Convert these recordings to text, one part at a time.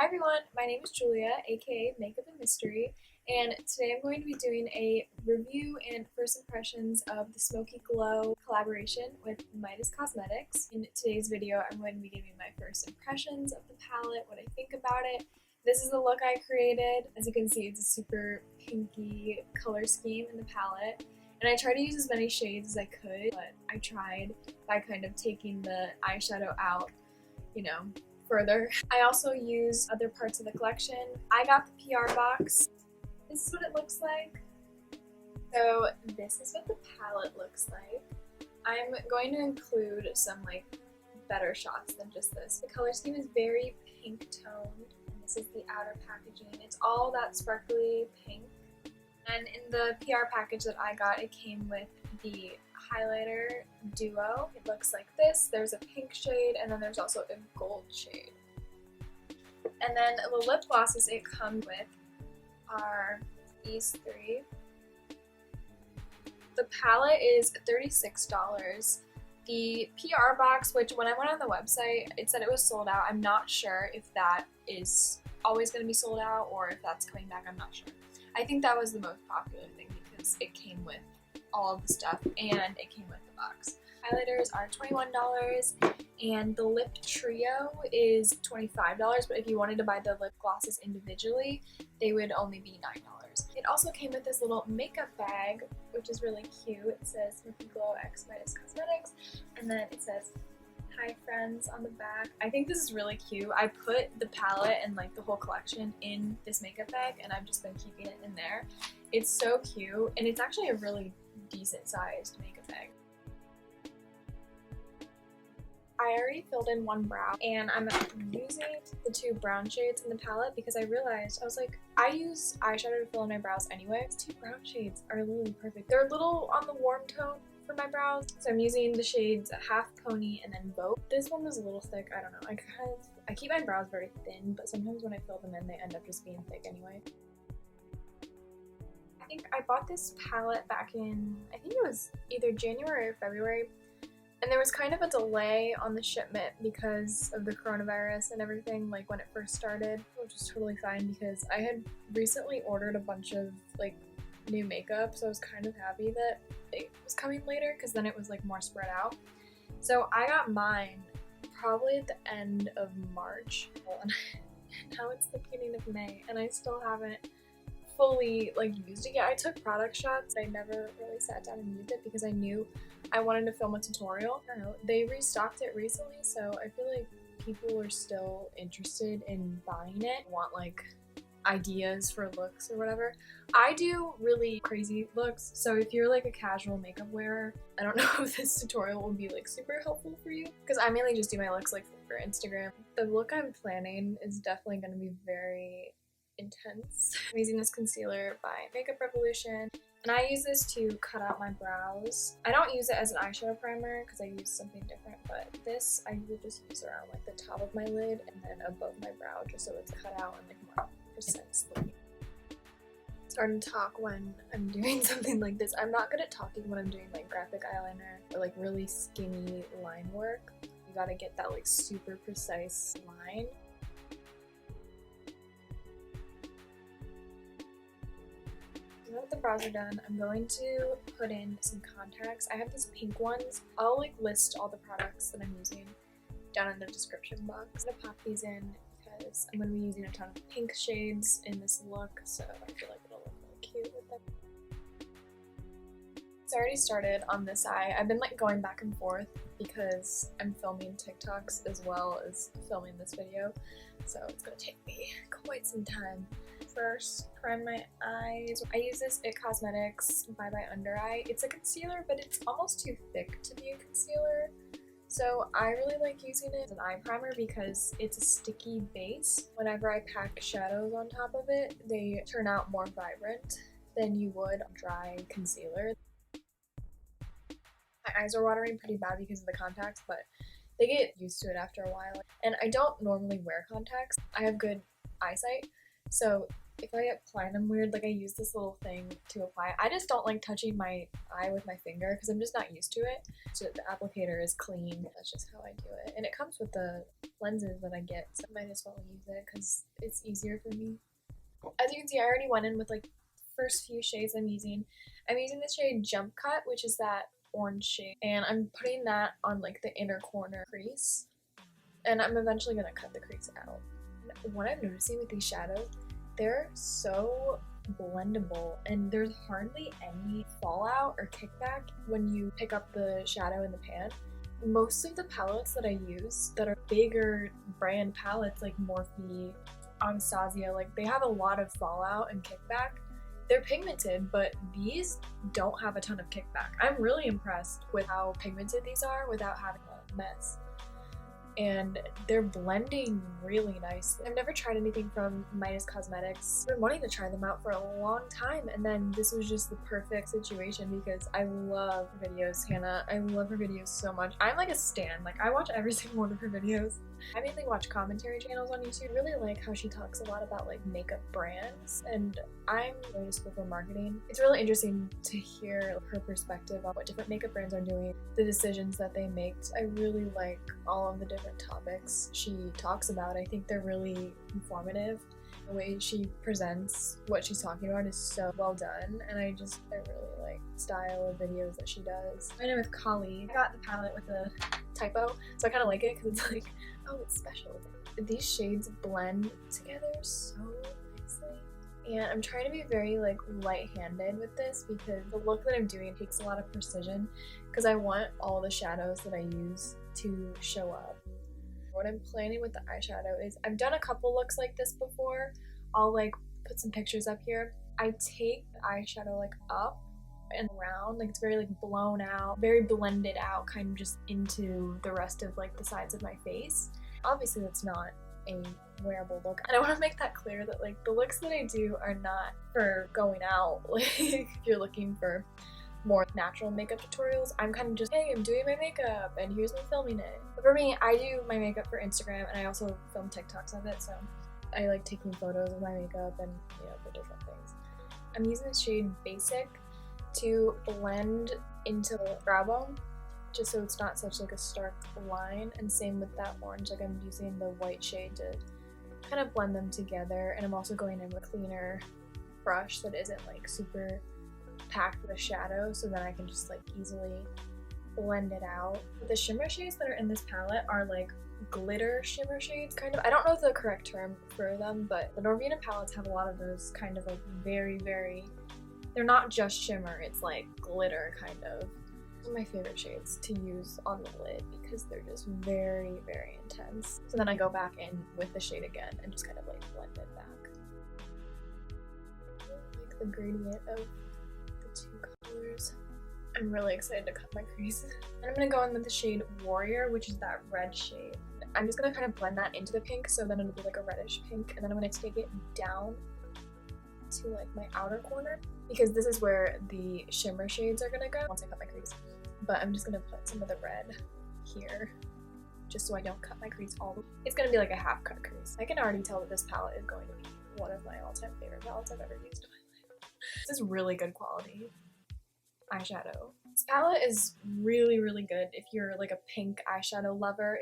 Hi everyone, my name is Julia, aka Makeup and Mystery, and today I'm going to be doing a review and first impressions of the Smokey Glow collaboration with Midas Cosmetics. In today's video, I'm going to be giving my first impressions of the palette, what I think about it. This is the look I created. As you can see, it's a super pinky color scheme in the palette. And I tried to use as many shades as I could, but I tried by kind of taking the eyeshadow out, further. I also use other parts of the collection. I got the PR box. This is what it looks like. So this is what the palette looks like. I'm going to include some better shots than just this. The color scheme is very pink toned, and this is the outer packaging. It's all that sparkly pink. And in the PR package that I got, it came with the highlighter duo. It looks like this. There's a pink shade and then there's also a gold shade. And then the lip glosses it comes with are these three. The palette is $36. The PR box, which when I went on the website, it said it was sold out. I'm not sure if that is always going to be sold out or if that's coming back. I'm not sure. I think that was the most popular thing because it came with all of the stuff and it came with the box. Highlighters are $21 and the lip trio is $25, but if you wanted to buy the lip glosses individually, they would only be $9. It also came with this little makeup bag, which is really cute. It says Smokey Glow x Midas Cosmetics, and then it says "Hi friends" on the back. I think this is really cute. I put the palette and the whole collection in this makeup bag and I've just been keeping it in there. It's so cute and it's actually a really decent sized makeup bag. I already filled in one brow and I'm using the two brown shades in the palette because I realized, I was like, I use eyeshadow to fill in my brows anyway. These two brown shades are literally perfect. They're a little on the warm tone for my brows, so I'm using the shades Half Pony and then Boat. This one was a little thick, I don't know. I keep my brows very thin, but sometimes when I fill them in, they end up just being thick anyway. I think I bought this palette back in, I think it was either January or February, and there was kind of a delay on the shipment because of the coronavirus and everything, when it first started, which was totally fine because I had recently ordered a bunch of new makeup, so I was kind of happy that it was coming later because then it was more spread out. So I got mine probably at the end of March, and now it's the beginning of May and I still haven't fully used it yet. I took product shots. I never really sat down and used it because I knew I wanted to film a tutorial. I don't know, they restocked it recently, so I feel like people are still interested in buying it, want ideas for looks or whatever. I do really crazy looks, so if you're a casual makeup wearer, I don't know if this tutorial will be super helpful for you because I mainly just do my looks for Instagram. The look I'm planning is definitely going to be very intense. I'm using this concealer by Makeup Revolution, and I use this to cut out my brows. I don't use it as an eyeshadow primer because I use something different, but this I would just use around the top of my lid and then above my brow just so it's cut out and more precise looking. It's hard to talk when I'm doing something like this. I'm not good at talking when I'm doing graphic eyeliner or really skinny line work. You gotta get that super precise line. Now that the brows are done, I'm going to put in some contacts. I have these pink ones. I'll list all the products that I'm using down in the description box. I'm gonna pop these in because I'm gonna be using a ton of pink shades in this look, so I feel like it'll look really cute with them. It's already started on this eye. I've been going back and forth because I'm filming TikToks as well as filming this video, so it's gonna take me quite some time. First, prime my eyes. I use this It Cosmetics Bye Bye Under Eye. It's a concealer, but it's almost too thick to be a concealer. So I really like using it as an eye primer because it's a sticky base. Whenever I pack shadows on top of it, they turn out more vibrant than you would dry concealer. My eyes are watering pretty bad because of the contacts, but they get used to it after a while. And I don't normally wear contacts. I have good eyesight, so if I apply them weird, like I use this little thing to apply. I just don't like touching my eye with my finger because I'm just not used to it. So the applicator is clean. That's just how I do it. And it comes with the lenses that I get, so I might as well use it because it's easier for me. As you can see, I already went in with like the first few shades I'm using. I'm using the shade Jump Cut, which is that orange shade. And I'm putting that on like the inner corner crease. And I'm eventually going to cut the crease out. And what I'm noticing with these shadows, they're so blendable and there's hardly any fallout or kickback when you pick up the shadow in the pan. Most of the palettes that I use that are bigger brand palettes like Morphe, Anastasia, like they have a lot of fallout and kickback. They're pigmented, but these don't have a ton of kickback. I'm really impressed with how pigmented these are without having a mess. And they're blending really nicely. I've never tried anything from Midas Cosmetics. I've been wanting to try them out for a long time, and then this was just the perfect situation because I love her videos, Hannah. I love her videos so much. I'm like a stan. Like, I watch every single one of her videos. I mainly watch commentary channels on YouTube. I really like how she talks a lot about like makeup brands, and I'm going to school for marketing. It's really interesting to hear her perspective on what different makeup brands are doing, the decisions that they make. I really like all of the different topics she talks about. I think they're really informative. The way she presents what she's talking about is so well done, and I really like the style of videos that she does. I know with Kali, I got the palette with a typo, so I kind of like it because it's like, oh, it's special. These shades blend together so nicely, and I'm trying to be very like light-handed with this because the look that I'm doing takes a lot of precision because I want all the shadows that I use to show up. What I'm planning with the eyeshadow is, I've done a couple looks like this before. I'll like put some pictures up here. I take the eyeshadow like up and around, like it's very like blown out, very blended out, kind of just into the rest of like the sides of my face. Obviously that's not a wearable look, and I want to make that clear that like the looks that I do are not for going out. Like if you're looking for more natural makeup tutorials, I'm kind of just, hey, I'm doing my makeup and here's me filming it. But for me, I do my makeup for Instagram and I also film TikToks of it, so I like taking photos of my makeup and, you know, for different things. I'm using the shade Basic to blend into the brow bone, just so it's not such like a stark line, and same with that orange, like I'm using the white shade to kind of blend them together, and I'm also going in with a cleaner brush that isn't like super packed with shadow, so then I can just like easily blend it out. The shimmer shades that are in this palette are like glitter shimmer shades, kind of. I don't know the correct term for them, but the Norvina palettes have a lot of those kind of like very, they're not just shimmer, it's like glitter kind of. Those are my favorite shades to use on the lid because they're just very, very intense. So then I go back in with the shade again and just kind of like blend it back. I like the gradient of two colors. I'm really excited to cut my crease. And I'm gonna go in with the shade Warrior, which is that red shade. I'm just gonna kind of blend that into the pink, so then it'll be like a reddish pink, and then I'm gonna take it down to like my outer corner because this is where the shimmer shades are gonna go once I cut my crease. But I'm just gonna put some of the red here just so I don't cut my crease all the way. It's gonna be like a half cut crease. I can already tell that this palette is going to be one of my all-time favorite palettes I've ever used in my life. This is really good quality eyeshadow. This palette is really, really good if you're like a pink eyeshadow lover.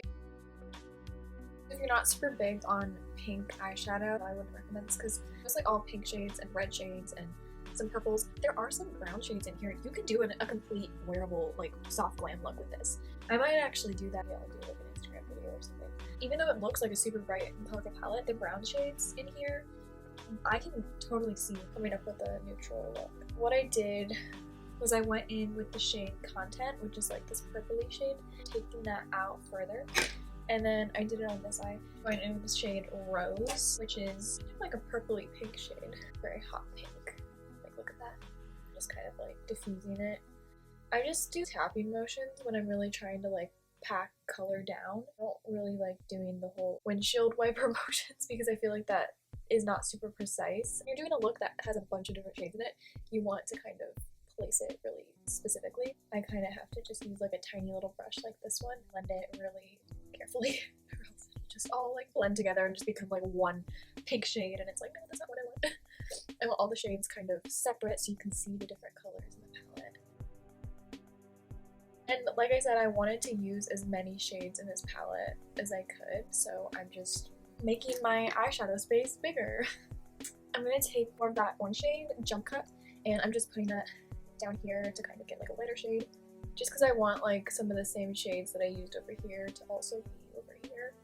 If you're not super big on pink eyeshadow, I wouldn't recommend this because it's like all pink shades and red shades and some purples. There are some brown shades in here. You could do a complete wearable, like soft glam look with this. I might actually do that. Yeah, I'll do like an Instagram video or something. Even though it looks like a super bright and colorful palette, the brown shades in here, I can totally see coming up with a neutral look. What I did was I went in with the shade Content, which is like this purpley shade, taking that out further. And then I did it on this eye, going in with the shade Rose, which is like a purpley pink shade. Very hot pink. Like, look at that. Just kind of like diffusing it. I just do tapping motions when I'm really trying to like pack color down. I don't really like doing the whole windshield wiper motions because I feel like that is not super precise. When you're doing a look that has a bunch of different shades in it, you want to kind of place it really specifically. I kind of have to just use like a tiny little brush like this one, blend it really carefully or else it'll just all like blend together and just become like one pink shade, and it's like, no, that's not what I want. I want all the shades kind of separate so you can see the different colors in the palette. And like I said, I wanted to use as many shades in this palette as I could, so I'm just making my eyeshadow space bigger. I'm going to take more of that orange shade, Jump Cut, and I'm just putting that down here to kind of get like a lighter shade, just because I want like some of the same shades that I used over here to also be over here.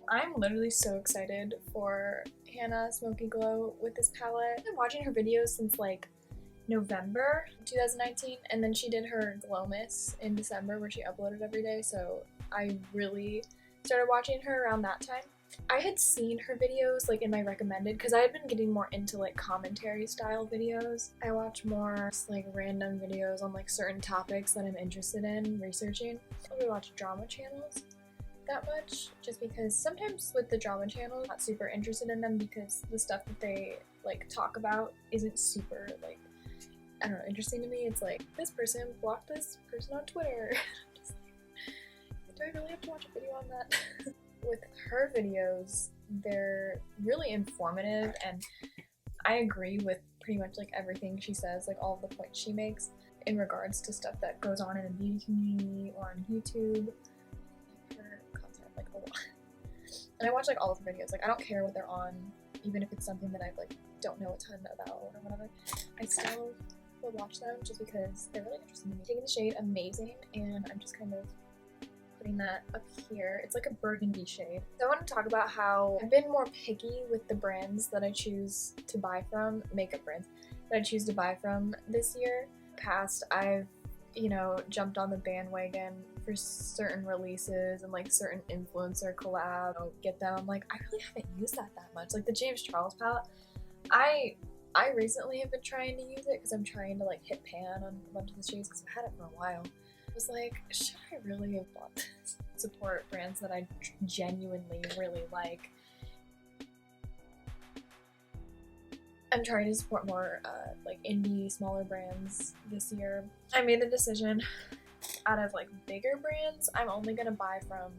I'm literally so excited for Hannah Smoky Glow with this palette. I've been watching her videos since like November 2019, and then she did her Glowmas in December where she uploaded every day, so I really started watching her around that time. I had seen her videos like in my recommended because I had been getting more into like commentary style videos. I watch more just, like random videos on like certain topics that I'm interested in researching. I don't really watch drama channels that much just because sometimes with the drama channels I'm not super interested in them because the stuff that they like talk about isn't super like, I don't know, interesting to me. It's like, this person blocked this person on Twitter. Just like, do I really have to watch a video on that? With her videos, they're really informative, and I agree with pretty much like everything she says, like all of the points she makes in regards to stuff that goes on in the beauty community or on YouTube. Her content like a lot. And I watch like all of her videos. Like I don't care what they're on, even if it's something that I like don't know a ton about or whatever. I still will watch them just because they're really interesting to me. Taking the shade Amazing, and I'm just kind of putting that up here. It's like a burgundy shade. So I want to talk about how I've been more picky with the brands that I choose to buy from, makeup brands that I choose to buy from this year. Past, I've, you know, jumped on the bandwagon for certain releases and like certain influencer collabs. I'll get them. I'm like, I really haven't used that much. Like the James Charles palette, I recently have been trying to use it because I'm trying to like hit pan on a bunch of the shades because I've had it for a while. I was like, should I really have bought this? Support brands that I genuinely really like. I'm trying to support more like indie, smaller brands this year. I made the decision out of like bigger brands, I'm only gonna buy from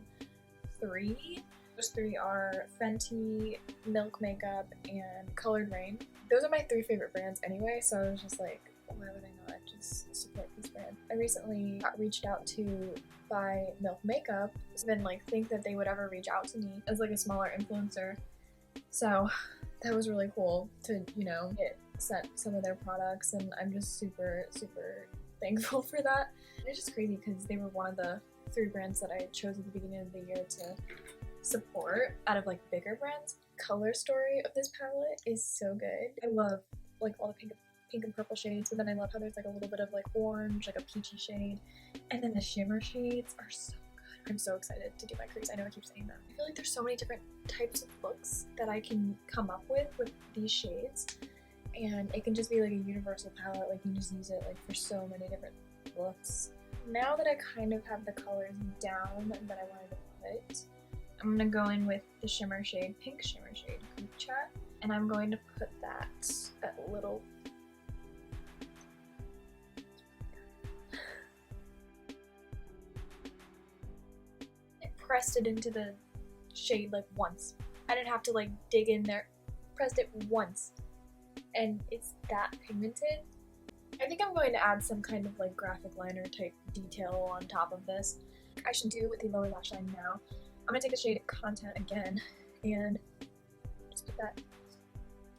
3. Those 3 are Fenty, Milk Makeup, and Colored Rain. Those are my 3 favorite brands anyway, so I was just like, why would I not just support this brand? I recently got reached out to by Milk Makeup. I didn't like think that they would ever reach out to me as like a smaller influencer. So that was really cool to, you know, get sent some of their products, and I'm just super, super thankful for that. And it's just crazy because they were one of the 3 brands that I chose at the beginning of the year to support out of like bigger brands. Color story of this palette is so good. I love like all the pink and purple shades, but then I love how there's like a little bit of like orange, like a peachy shade, and then the shimmer shades are so good. I'm so excited to get my crease. I know I keep saying that. I feel like there's so many different types of looks that I can come up with these shades, and it can just be like a universal palette. Like you can just use it like for so many different looks. Now that I kind of have the colors down that I wanted to put, I'm gonna go in with the shimmer shade, pink shimmer shade, Group Chat, and I'm going to put that little pressed it into the shade like once. I didn't have to like dig in there. Pressed it once, and it's that pigmented. I think I'm going to add some kind of like graphic liner type detail on top of this. I should do with the lower lash line now. I'm gonna take the shade Content again and just put that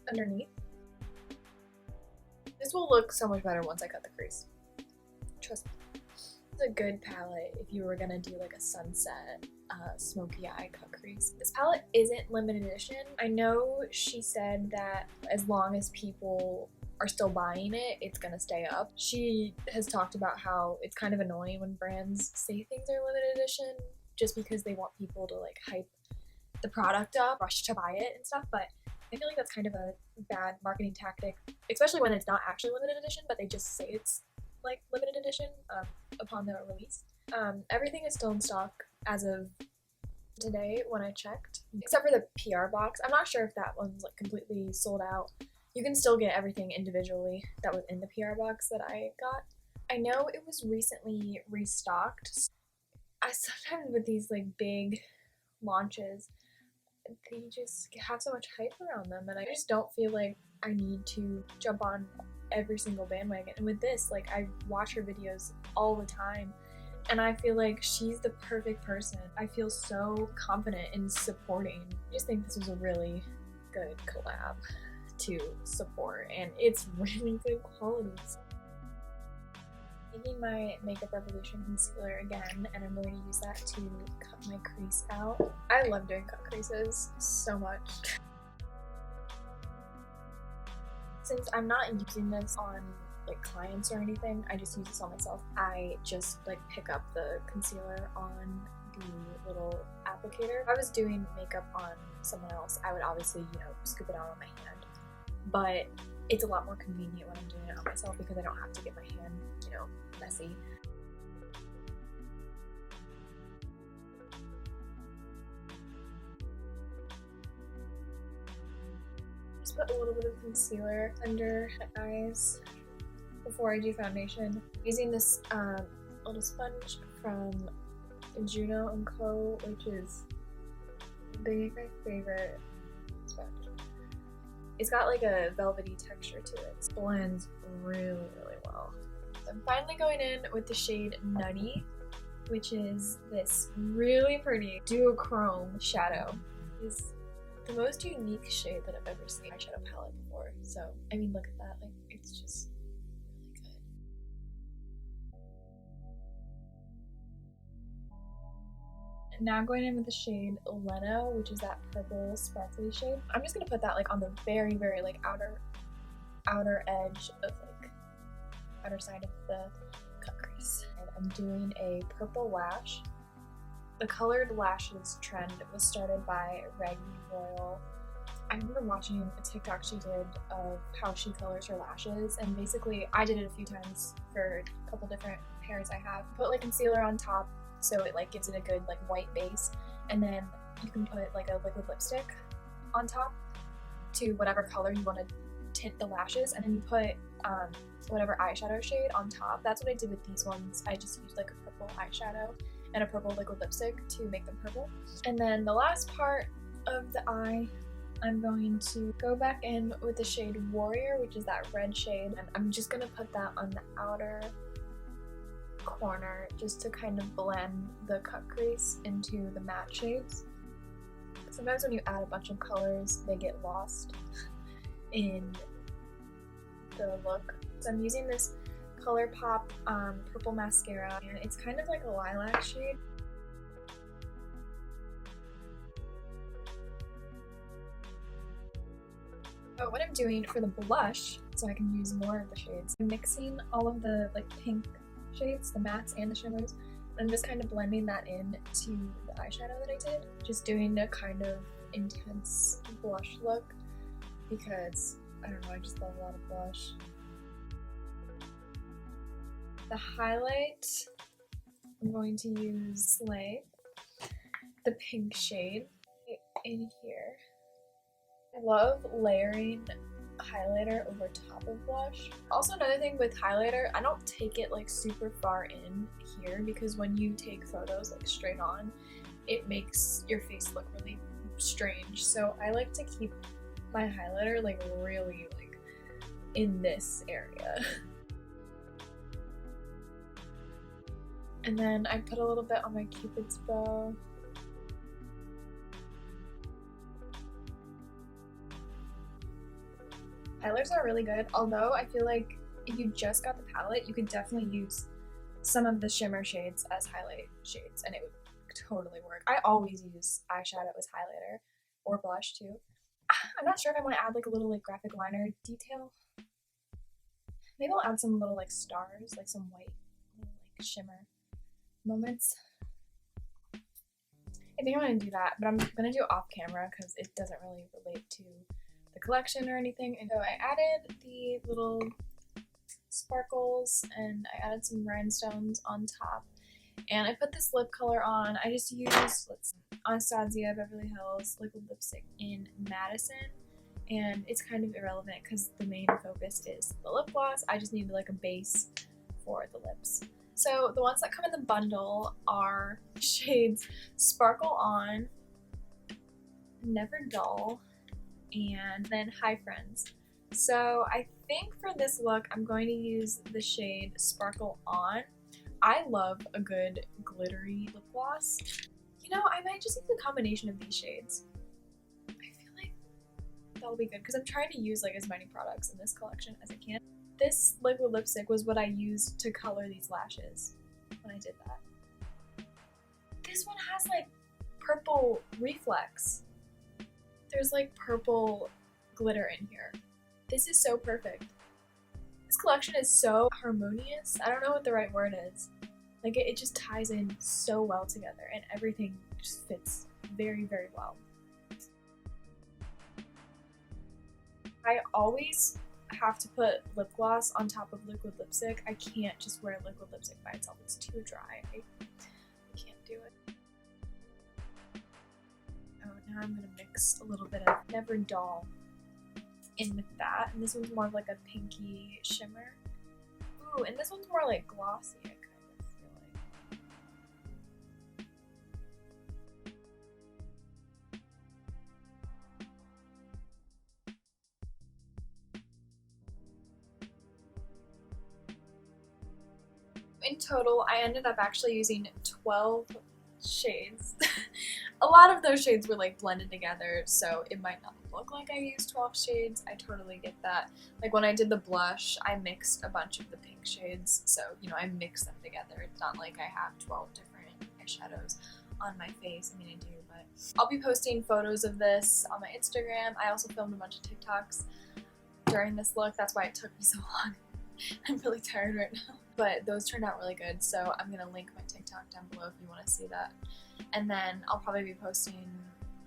underneath. This will look so much better once I cut the crease. Trust me. It's a good palette if you were gonna do like a sunset smoky eye cut crease. This palette isn't limited edition. I know she said that as long as people are still buying it, it's gonna stay up. She has talked about how it's kind of annoying when brands say things are limited edition just because they want people to like hype the product up, rush to buy it and stuff, but I feel like that's kind of a bad marketing tactic, especially when it's not actually limited edition, but they just say it's like limited edition upon the release. Everything is still in stock as of today when I checked, except for the PR box. I'm not sure if that one's like completely sold out. You can still get everything individually that was in the PR box that I got. I know it was recently restocked. I sometimes with these like big launches, they just have so much hype around them, and I just don't feel like I need to jump on every single bandwagon. And with this, like, I watch her videos all the time, and I feel like she's the perfect person. I feel so confident in supporting. I just think this was a really good collab to support, and it's really good qualities. Taking my Makeup Revolution concealer again, and I'm going to use that to cut my crease out. I love doing cut creases so much. Since I'm not using this on like clients or anything, I just use this on myself. I just like pick up the concealer on the little applicator. If I was doing makeup on someone else, I would obviously, you know, scoop it out on my hand. But it's a lot more convenient when I'm doing it on myself because I don't have to get my hand, you know, messy. Just put a little bit of concealer under my eyes before I do foundation. Using this little sponge from Juno & Co., which is my favorite sponge. It's got like a velvety texture to it. It blends really, really well. I'm finally going in with the shade Nutty, which is this really pretty duochrome shadow. It's the most unique shade that I've ever seen in an eyeshadow palette before. So, I mean, look at that. Like, it's just really good. Now I'm going in with the shade Leno, which is that purple sparkly shade. I'm just gonna put that like on the very, very like outer edge of like outer side of the cut crease. And I'm doing a purple lash. The colored lashes trend was started by Raggy Royal. I remember watching a TikTok she did of how she colors her lashes, and basically I did it a few times for a couple different pairs I have. Put like concealer on top so it like gives it a good like white base, and then you can put like a liquid lipstick on top to whatever color you want to tint the lashes, and then you put whatever eyeshadow shade on top. That's what I did with these ones. I just used like a purple eyeshadow and a purple liquid lipstick to make them purple. And then the last part of the eye, I'm going to go back in with the shade Warrior, which is that red shade, and I'm just gonna put that on the outer corner just to kind of blend the cut crease into the matte shades. Sometimes when you add a bunch of colors, they get lost in the look. So I'm using this ColourPop purple mascara, and it's kind of like a lilac shade. Oh, what I'm doing for the blush, so I can use more of the shades, I'm mixing all of the like pink shades, the mattes and the shimmers, and I'm just kind of blending that in to the eyeshadow that I did. Just doing a kind of intense blush look because, I don't know, I just love a lot of blush. The highlight, I'm going to use Slay, the pink shade in here. I love layering highlighter over top of blush. Also, another thing with highlighter, I don't take it like super far in here because when you take photos like straight on, it makes your face look really strange. So I like to keep my highlighter like really like in this area. And then I put a little bit on my Cupid's bow. Highlighters are really good, although I feel like if you just got the palette, you could definitely use some of the shimmer shades as highlight shades, and it would totally work. I always use eyeshadow as highlighter, or blush too. I'm not sure if I want to add like a little like graphic liner detail. Maybe I'll add some little like stars, like some white little like shimmer moments. I think I'm gonna do that, but I'm gonna do it off camera because it doesn't really relate to the collection or anything. And so I added the little sparkles and I added some rhinestones on top, and I put this lip color on. I just used Anastasia Beverly Hills liquid lipstick in Madison, and it's kind of irrelevant because the main focus is the lip gloss. I just needed like a base for the lips. So the ones that come in the bundle are shades Sparkle On, Never Dull, and then Hi Friends. So I think for this look, I'm going to use the shade Sparkle On. I love a good glittery lip gloss. You know, I might just use a combination of these shades. I feel like that'll be good because I'm trying to use like as many products in this collection as I can. This liquid lipstick was what I used to color these lashes when I did that. This one has like purple reflex. There's like purple glitter in here. This is so perfect. This collection is so harmonious. I don't know what the right word is. Like it just ties in so well together and everything just fits very, very well. I always have to put lip gloss on top of liquid lipstick. I can't just wear liquid lipstick by itself. It's too dry. I can't do it. Oh, now I'm gonna mix a little bit of Never Dull in with that. And this one's more of like a pinky shimmer. Ooh, and this one's more like glossy, I kind of feel like. In total, I ended up actually using 12 shades. A lot of those shades were like blended together, so it might not look like I used 12 shades. I totally get that. Like when I did the blush, I mixed a bunch of the pink shades, so you know, I mixed them together. It's not like I have 12 different eyeshadows on my face. I mean, I do, but I'll be posting photos of this on my Instagram. I also filmed a bunch of TikToks during this look. That's why it took me so long. I'm really tired right now. But those turned out really good, so I'm gonna link my TikTok down below if you want to see that. And then I'll probably be posting,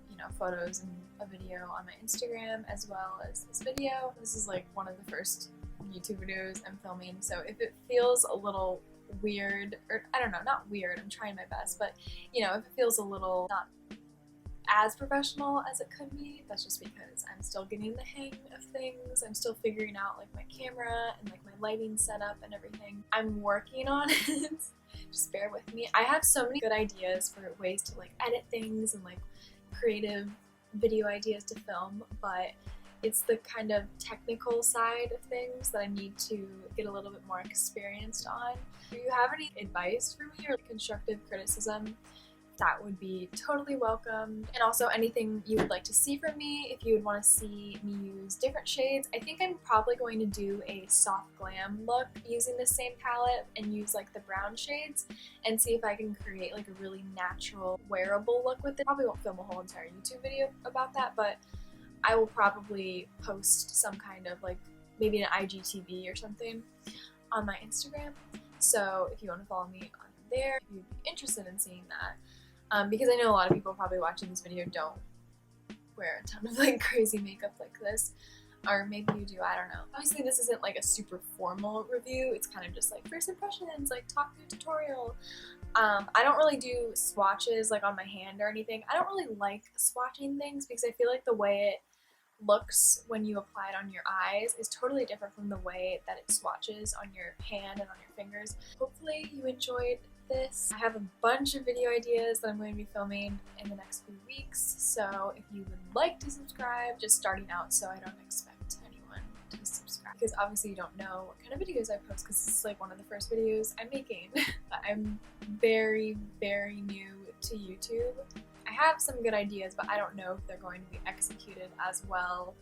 you know, photos and a video on my Instagram as well as this video. This is like one of the first YouTube videos I'm filming, so if it feels a little weird, or I don't know, not weird, I'm trying my best, but you know, if it feels a little not as professional as it could be, that's just because I'm still getting the hang of things. I'm still figuring out like my camera and like my lighting setup and everything. I'm working on it. Just bear with me. I have so many good ideas for ways to like edit things and like creative video ideas to film, but it's the kind of technical side of things that I need to get a little bit more experienced on. If you have any advice for me or constructive criticism, that would be totally welcome. And also anything you would like to see from me, if you would want to see me use different shades. I think I'm probably going to do a soft glam look using the same palette and use like the brown shades and see if I can create like a really natural wearable look with it. Probably won't film a whole entire YouTube video about that, but I will probably post some kind of like maybe an IGTV or something on my Instagram. So if you want to follow me on there, if you'd be interested in seeing that. Because I know a lot of people probably watching this video don't wear a ton of like crazy makeup like this, or maybe you do, I don't know. Obviously this isn't like a super formal review, it's kind of just like first impressions, like talk through tutorial. I don't really do swatches like on my hand or anything. I don't really like swatching things because I feel like the way it looks when you apply it on your eyes is totally different from the way that it swatches on your hand and on your fingers. Hopefully you enjoyed this. I have a bunch of video ideas that I'm going to be filming in the next few weeks, so if you would like to subscribe, just starting out, so I don't expect anyone to subscribe, because obviously you don't know what kind of videos I post, because this is like one of the first videos I'm making. I'm very, very new to YouTube. I have some good ideas, but I don't know if they're going to be executed as well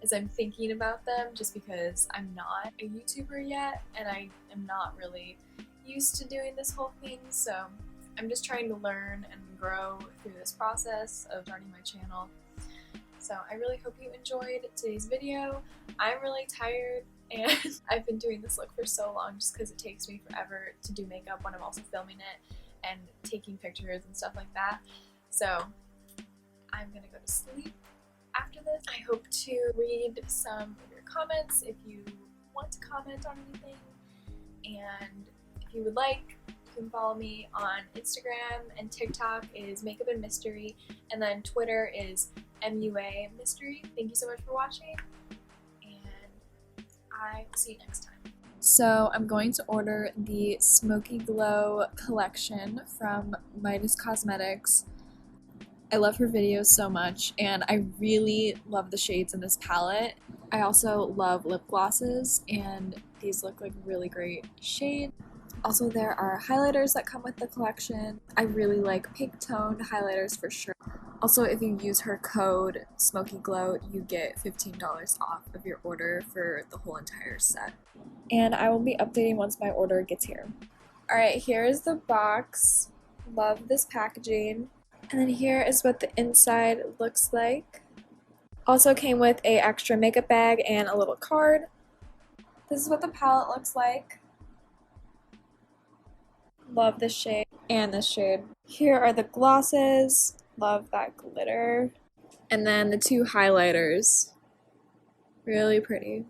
as I'm thinking about them, just because I'm not a YouTuber yet, and I am not really used to doing this whole thing, so I'm just trying to learn and grow through this process of starting my channel. So I really hope you enjoyed today's video. I'm really tired and I've been doing this look for so long just because it takes me forever to do makeup when I'm also filming it and taking pictures and stuff like that. So I'm gonna go to sleep after this. I hope to read some of your comments if you want to comment on anything, and if you would like, you can follow me on Instagram, and TikTok is Makeup and Mystery, and then Twitter is MUA Mystery. Thank you so much for watching, and I will see you next time. So I'm going to order the Smokey Glow Collection from Midas Cosmetics. I love her videos so much, and I really love the shades in this palette. I also love lip glosses, and these look like really great shades. Also, there are highlighters that come with the collection. I really like pink toned highlighters for sure. Also, if you use her code Smokey Glow, you get $15 off of your order for the whole entire set. And I will be updating once my order gets here. Alright, here is the box. Love this packaging. And then here is what the inside looks like. Also came with a extra makeup bag and a little card. This is what the palette looks like. Love this shade and this shade. Here are the glosses. Love that glitter. And then the two highlighters. Really pretty.